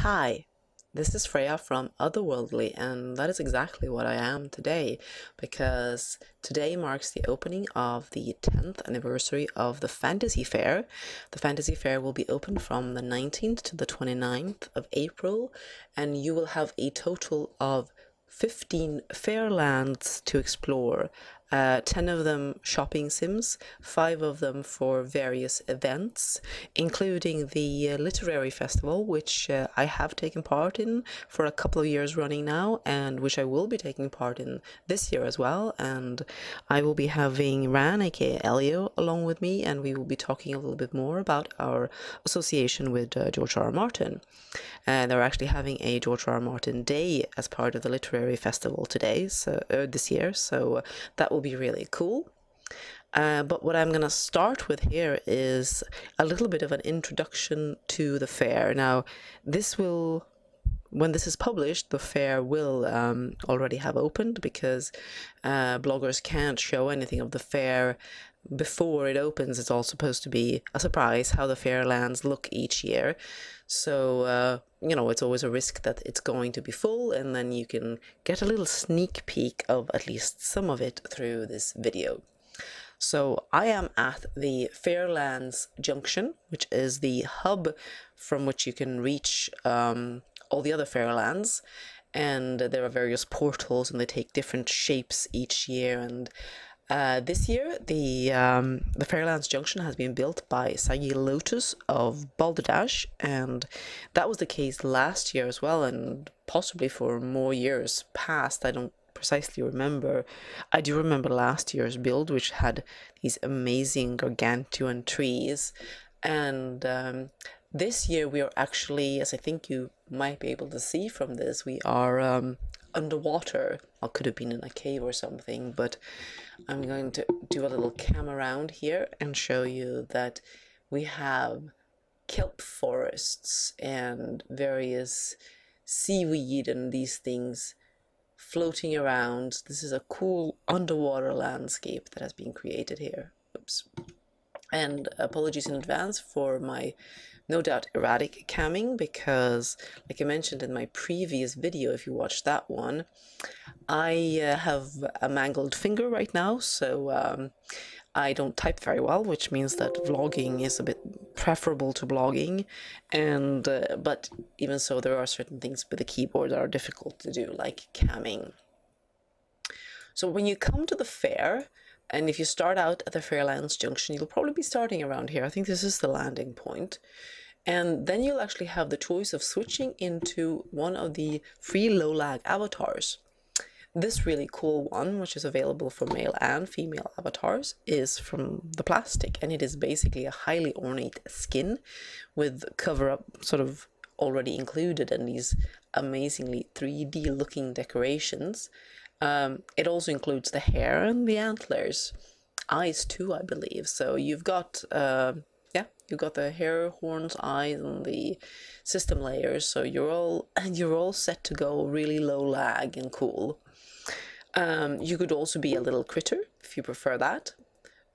Hi, this is Freya from Otherworldly, and that is exactly what I am today, because today marks the opening of the 10th anniversary of the Fantasy Fair. The Fantasy Fair will be open from the 19th to the 29th of April, and you will have a total of 15 Fairlands to explore. 10 of them shopping sims, 5 of them for various events, including the literary festival, which I have taken part in for a couple of years running now, and which I will be taking part in this year as well. And I will be having Ran, aka Elio, along with me, and we will be talking a little bit more about our association with George R. R. Martin. And they're actually having a George R. R. Martin Day as part of the literary festival today, so this year, so that will be really cool. But what I'm going to start with here is a little bit of an introduction to the fair. Now, when this is published, the fair will already have opened, because bloggers can't show anything of the fair before it opens. It's all supposed to be a surprise how the Fairlands look each year. So, it's always a risk that it's going to be full, and then you can get a little sneak peek of at least some of it through this video. So I am at the Fairlands Junction, which is the hub from which you can reach all the other Fairlands, and there are various portals, and they take different shapes each year. And this year, the Fairlands Junction has been built by Sagi Lotus of Balderdash, and that was the case last year as well, and possibly for more years past. I don't precisely remember. I do remember last year's build, which had these amazing gargantuan trees, and this year we are actually, as I think you might be able to see from this, we are underwater. I could have been in a cave or something, but I'm going to do a little cam around here and show you that we have kelp forests and various seaweed and these things floating around. This is a cool underwater landscape that has been created here. Oops. And apologies in advance for my no doubt erratic camming, because like I mentioned in my previous video, if you watched that one, I have a mangled finger right now, so I don't type very well, which means that vlogging is a bit preferable to blogging, and but even so, there are certain things with the keyboard that are difficult to do, like camming. So when you come to the fair, and if you start out at the Fairlands Junction, you'll probably be starting around here. I think this is the landing point. And then you'll actually have the choice of switching into one of the free low-lag avatars. This really cool one, which is available for male and female avatars, is from the plastic, and it is basically a highly ornate skin with cover-up sort of already included in these amazingly 3D looking decorations. It also includes the hair and the antlers, eyes too, I believe. So you've got you've got the hair, horns, eyes, and the system layers. So you're all set to go really low lag and cool. You could also be a little critter if you prefer that.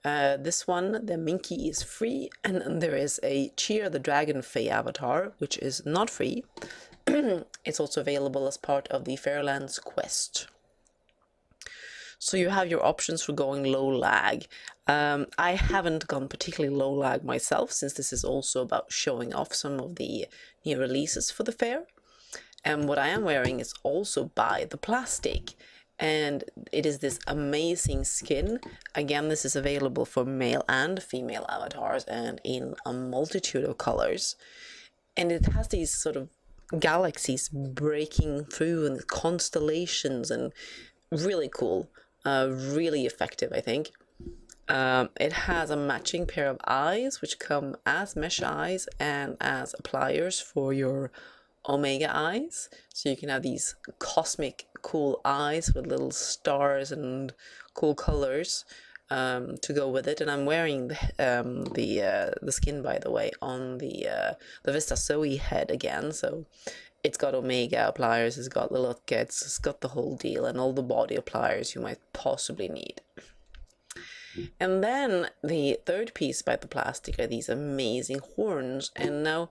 This one, the Minky, is free, and there is a Cheer the Dragon Fae avatar, which is not free. It's also available as part of the Fairlands quest. So you have your options for going low lag. I haven't gone particularly low lag myself, since this is also about showing off some of the new releases for the fair. And what I am wearing is also by the plastic, and it is this amazing skin. Again, this is available for male and female avatars, and in a multitude of colors. And it has these sort of galaxies breaking through, and constellations, and really cool. Really effective, I think. It has a matching pair of eyes, which come as mesh eyes and as pliers for your omega eyes. So you can have these cosmic cool eyes with little stars and cool colors to go with it. And I'm wearing the skin, by the way, on the Vista Zoe head again. So it's got omega pliers, it's got little kits, it's got the whole deal, and all the body pliers you might possibly need. And then the third piece by the plastic are these amazing horns. And now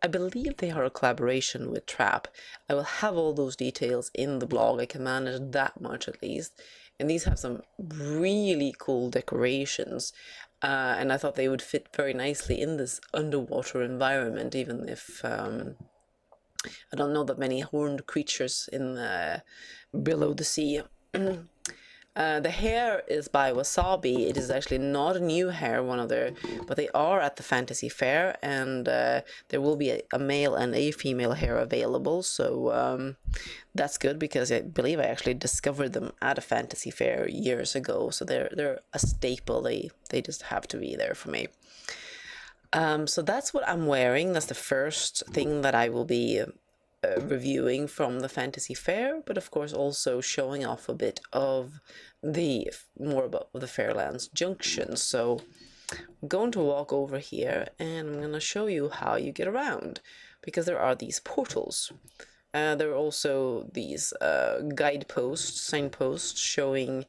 I believe they are a collaboration with Trap. I will have all those details in the blog. I can manage that much at least. And these have some really cool decorations. And I thought they would fit very nicely in this underwater environment, even if I don't know that many horned creatures in below the sea. The hair is by Wasabi. It is actually not a new hair, one of their, but they are at the Fantasy Fair, and there will be a male and a female hair available. So that's good, because I believe I actually discovered them at a Fantasy Fair years ago. So they're a staple. They just have to be there for me. So that's what I'm wearing. That's the first thing that I will be reviewing from the Fantasy Fair, but of course also showing off a bit of the more about the Fairlands Junction. So I'm going to walk over here and I'm going to show you how you get around, because there are these portals. There are also these guideposts, signposts showing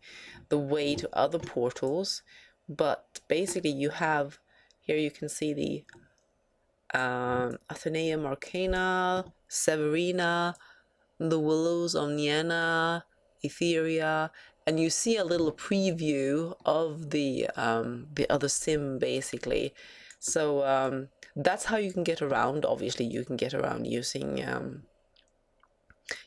the way to other portals, but basically you have, here you can see the Athenaeum Arcana, Severina, the Willows Omniana, Etheria, and you see a little preview of the other sim basically. So that's how you can get around. Obviously you can get around using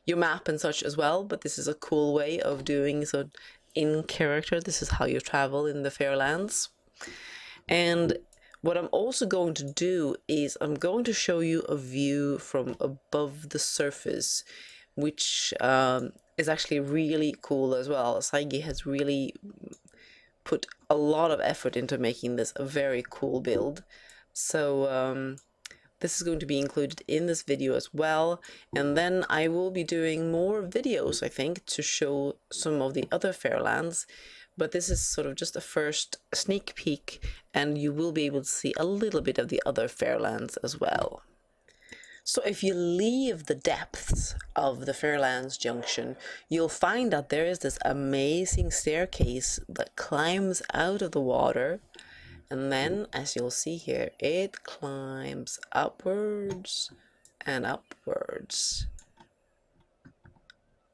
your map and such as well, but this is a cool way of doing so in character. This is how you travel in the Fairlands. And what I'm also going to do is I'm going to show you a view from above the surface, which is actually really cool as well. Saigi has really put a lot of effort into making this a very cool build. So this is going to be included in this video as well. And then I will be doing more videos, I think, to show some of the other Fairlands. But this is sort of just a first sneak peek, and you will be able to see a little bit of the other Fairlands as well. So if you leave the depths of the Fairlands Junction, you'll find that there is this amazing staircase that climbs out of the water. And then, as you'll see here, it climbs upwards and upwards.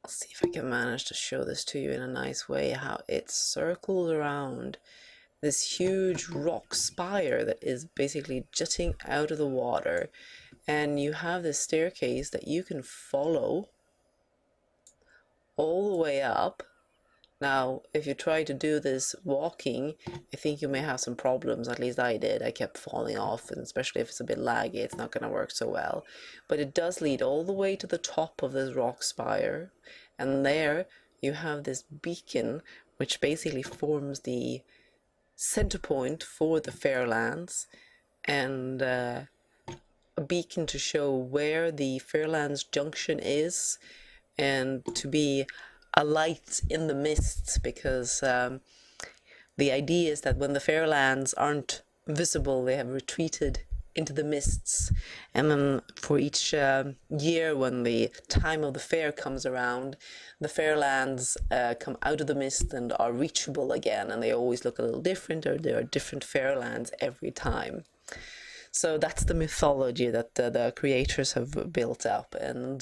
I'll see if I can manage to show this to you in a nice way, how it circles around this huge rock spire that is basically jutting out of the water. And you have this staircase that you can follow all the way up. Now, if you try to do this walking, I think you may have some problems. At least I did. I kept falling off, and especially if it's a bit laggy, it's not going to work so well. But it does lead all the way to the top of this rock spire, and there you have this beacon, which basically forms the center point for the Fairlands, and a beacon to show where the Fairlands Junction is, and to be a light in the mists, because the idea is that when the Fairlands aren't visible, they have retreated into the mists, and then for each year when the time of the fair comes around, the Fairlands come out of the mist and are reachable again, and they always look a little different, or there are different Fairlands every time. So that's the mythology that the creators have built up, and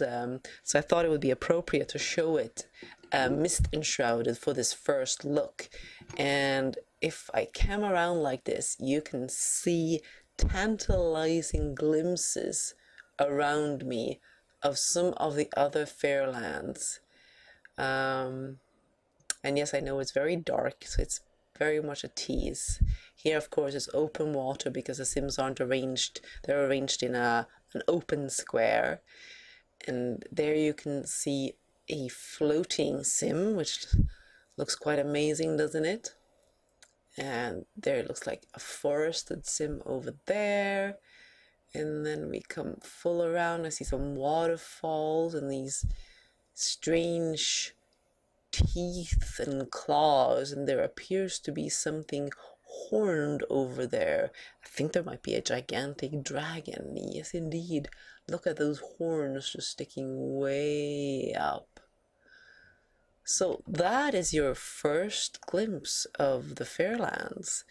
so I thought it would be appropriate to show it mist enshrouded for this first look. And if I cam around like this, you can see tantalizing glimpses around me of some of the other Fairlands. And yes, I know it's very dark, so it's very much a tease. Here, of course, is open water because the Sims aren't arranged. They're arranged in an open square. And there you can see a floating Sim, which looks quite amazing, doesn't it? And there it looks like a forested Sim over there. And then we come full around. I see some waterfalls and these strange teeth and claws, and there appears to be something horned over there. I think there might be a gigantic dragon. Yes, indeed. Look at those horns just sticking way up. So that is your first glimpse of the Fairlands.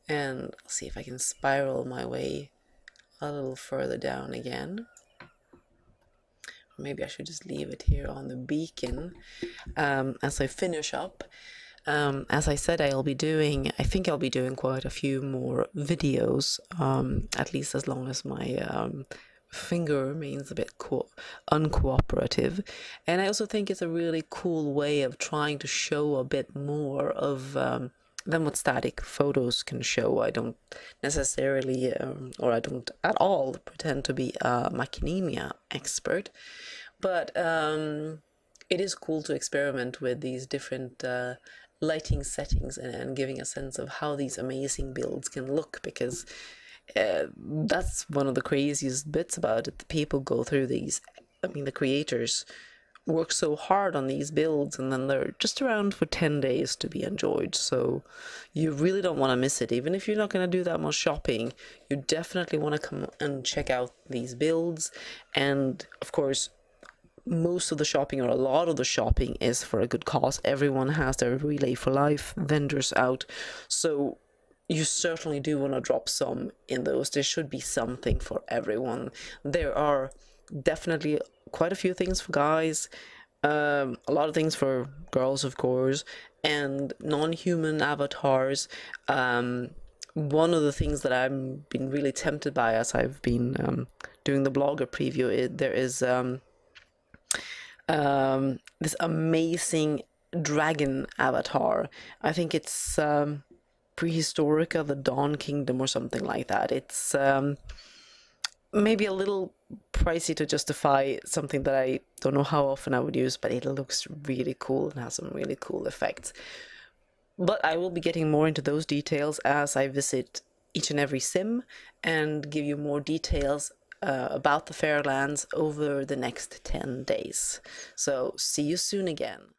And I'll see if I can spiral my way a little further down again. Maybe I should just leave it here on the beacon as I finish up. As I said, I think I'll be doing quite a few more videos, at least as long as my finger remains a bit uncooperative. And I also think it's a really cool way of trying to show a bit more of than what static photos can show. I don't necessarily, or I don't at all pretend to be a macadamia expert, but it is cool to experiment with these different lighting settings and giving a sense of how these amazing builds can look, because that's one of the craziest bits about it. The people go through these, I mean, the creators work so hard on these builds, and then they're just around for 10 days to be enjoyed. So you really don't want to miss it. Even if you're not going to do that much shopping, you definitely want to come and check out these builds. And of course, most of the shopping, or a lot of the shopping, is for a good cause. Everyone has their Relay for Life vendors out, so you certainly do want to drop some in those. There should be something for everyone. There are definitely quite a few things for guys, a lot of things for girls, of course, and non-human avatars. One of the things that I've been really tempted by as I've been doing the blogger preview, there is this amazing dragon avatar. I think it's Prehistorica, the Dawn Kingdom, or something like that. It's maybe a little pricey to justify something that I don't know how often I would use, but it looks really cool and has some really cool effects. But I will be getting more into those details as I visit each and every sim and give you more details about the Fairlands over the next 10 days. So see you soon again.